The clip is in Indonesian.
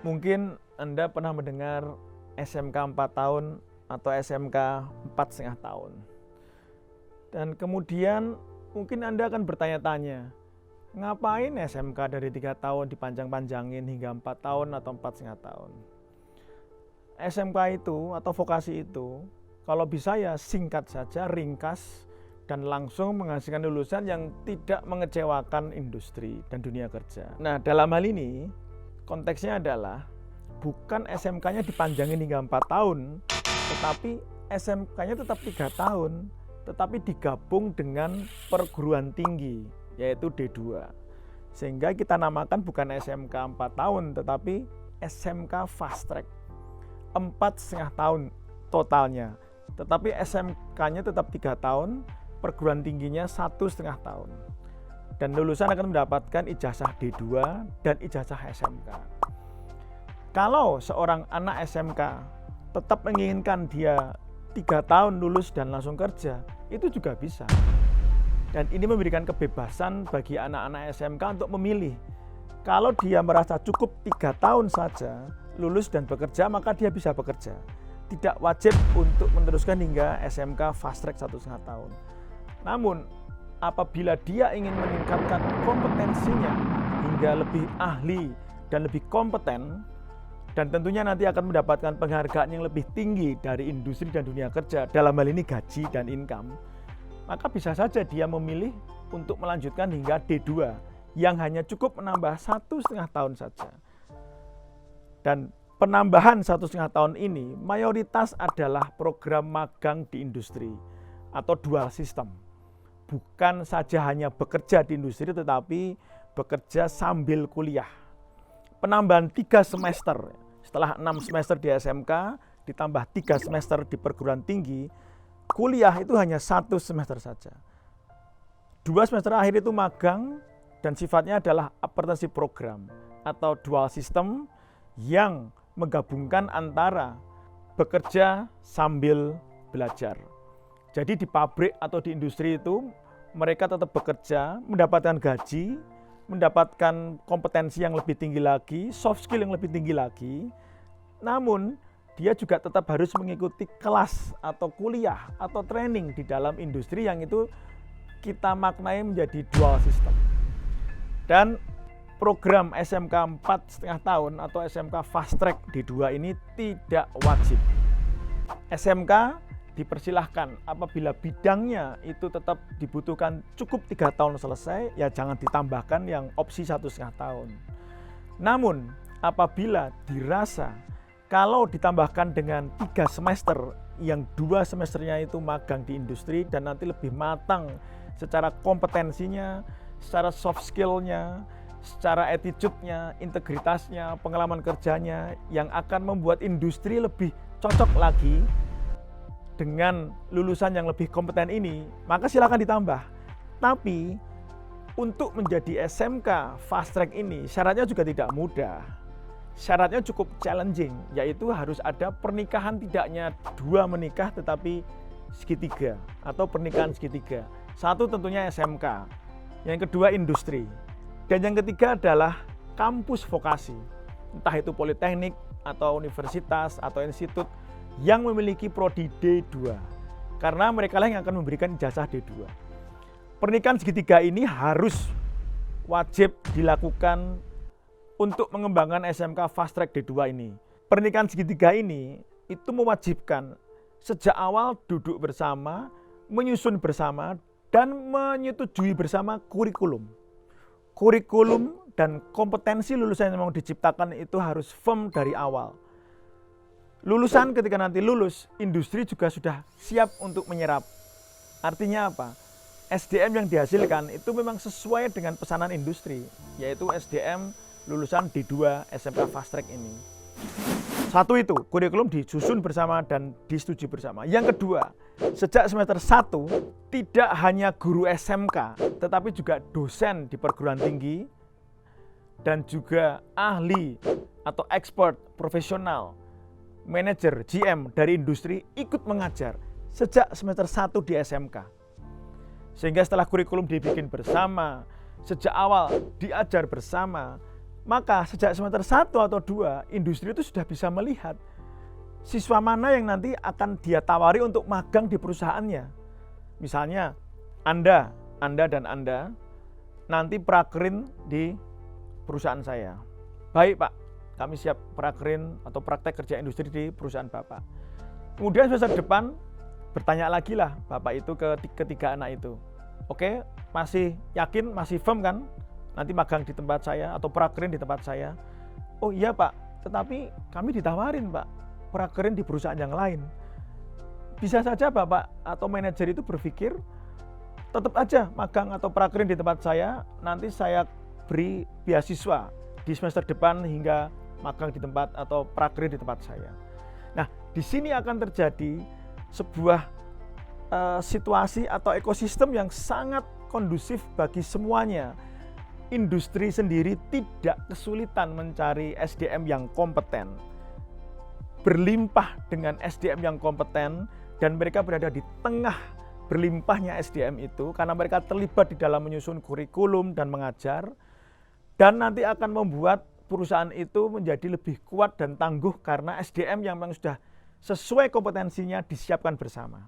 Mungkin Anda pernah mendengar SMK 4 tahun atau SMK 4,5 tahun. Dan kemudian mungkin Anda akan bertanya-tanya, ngapain SMK dari 3 tahun dipanjang-panjangin hingga 4 tahun atau 4,5 tahun? SMK itu atau vokasi itu, kalau bisa ya singkat saja, ringkas, dan langsung menghasilkan lulusan yang tidak mengecewakan industri dan dunia kerja. Nah, dalam hal ini, konteksnya adalah bukan SMK-nya dipanjangin hingga 4 tahun, tetapi SMK-nya tetap 3 tahun, tetapi digabung dengan perguruan tinggi, yaitu D2. Sehingga kita namakan bukan SMK 4 tahun, tetapi SMK Fast Track. 4,5 tahun totalnya, tetapi SMK-nya tetap 3 tahun, perguruan tingginya 1,5 tahun. Dan lulusan akan mendapatkan ijazah D2 dan ijazah SMK. Kalau seorang anak SMK tetap menginginkan dia 3 tahun lulus dan langsung kerja, itu juga bisa. Dan ini memberikan kebebasan bagi anak-anak SMK untuk memilih. Kalau dia merasa cukup 3 tahun saja lulus dan bekerja, maka dia bisa bekerja. Tidak wajib untuk meneruskan hingga SMK Fast Track 1,5 tahun. Namun, apabila dia ingin meningkatkan kompetensinya hingga lebih ahli dan lebih kompeten, dan tentunya nanti akan mendapatkan penghargaan yang lebih tinggi dari industri dan dunia kerja, dalam hal ini gaji dan income, maka bisa saja dia memilih untuk melanjutkan hingga D2 yang hanya cukup menambah 1,5 tahun saja. Dan penambahan 1,5 tahun ini mayoritas adalah program magang di industri atau dual system. Bukan saja hanya bekerja di industri, tetapi bekerja sambil kuliah. Penambahan 3 semester, setelah 6 semester di SMK, ditambah 3 semester di perguruan tinggi, kuliah itu hanya 1 semester saja. 2 semester akhir itu magang, dan sifatnya adalah apprenticeship program atau dual system yang menggabungkan antara bekerja sambil belajar. Jadi di pabrik atau di industri itu mereka tetap bekerja, mendapatkan gaji, mendapatkan kompetensi yang lebih tinggi lagi, soft skill yang lebih tinggi lagi. Namun dia juga tetap harus mengikuti kelas atau kuliah atau training di dalam industri yang itu kita maknai menjadi dual system. Dan program SMK 4,5 tahun atau SMK Fast Track D2 ini tidak wajib. SMK dipersilahkan apabila bidangnya itu tetap dibutuhkan cukup 3 tahun selesai, ya jangan ditambahkan yang opsi 1,5 tahun. Namun apabila dirasa kalau ditambahkan dengan 3 semester, yang 2 semesternya itu magang di industri dan nanti lebih matang secara kompetensinya, secara soft skill-nya, secara attitude-nya, integritasnya, pengalaman kerjanya, yang akan membuat industri lebih cocok lagi dengan lulusan yang lebih kompeten ini, maka silakan ditambah. Tapi untuk menjadi SMK Fast Track ini syaratnya juga tidak mudah. Syaratnya cukup challenging, yaitu harus ada pernikahan, tidaknya 2 menikah tetapi segitiga atau pernikahan segitiga. 1 tentunya SMK, yang kedua industri, dan yang ketiga adalah kampus vokasi, entah itu politeknik atau universitas atau institut yang memiliki prodi D2, karena mereka lah yang akan memberikan ijazah D2. Pernikahan segitiga ini harus wajib dilakukan untuk mengembangkan SMK Fast Track D2 ini. Pernikahan segitiga ini itu mewajibkan sejak awal duduk bersama, menyusun bersama, dan menyetujui bersama kurikulum. Kurikulum dan kompetensi lulusan yang mau diciptakan itu harus firm dari awal. Lulusan ketika nanti lulus, industri juga sudah siap untuk menyerap. Artinya apa? SDM yang dihasilkan itu memang sesuai dengan pesanan industri, yaitu SDM lulusan D2 SMK Fast Track ini. 1 itu, kurikulum disusun bersama dan disetujui bersama. Yang kedua, sejak semester 1, tidak hanya guru SMK, tetapi juga dosen di perguruan tinggi, dan juga ahli atau expert, profesional, manajer, GM dari industri ikut mengajar sejak semester 1 di SMK. Sehingga setelah kurikulum dibikin bersama, sejak awal diajar bersama, Maka sejak semester 1 atau 2, industri itu sudah bisa melihat siswa mana yang nanti akan dia tawari untuk magang di perusahaannya. Misalnya, Anda dan Anda nanti prakerin di perusahaan saya. Baik Pak, kami siap prakerin atau praktek kerja industri di perusahaan Bapak. Kemudian semester depan, bertanya lagi lah Bapak itu ke ketiga anak itu. Oke, masih yakin, masih firm kan? Nanti magang di tempat saya atau prakerin di tempat saya. Oh iya Pak, tetapi kami ditawarin Pak, prakerin di perusahaan yang lain. Bisa saja Bapak atau manajer itu berpikir, tetap aja magang atau prakerin di tempat saya, nanti saya beri beasiswa di semester depan hingga magang di tempat atau prakerin di tempat saya. Nah, di sini akan terjadi sebuah situasi atau ekosistem yang sangat kondusif bagi semuanya. Industri sendiri tidak kesulitan mencari SDM yang kompeten, berlimpah dengan SDM yang kompeten, dan mereka berada di tengah berlimpahnya SDM itu karena mereka terlibat di dalam menyusun kurikulum dan mengajar, dan nanti akan membuat perusahaan itu menjadi lebih kuat dan tangguh karena SDM yang memang sudah sesuai kompetensinya disiapkan bersama.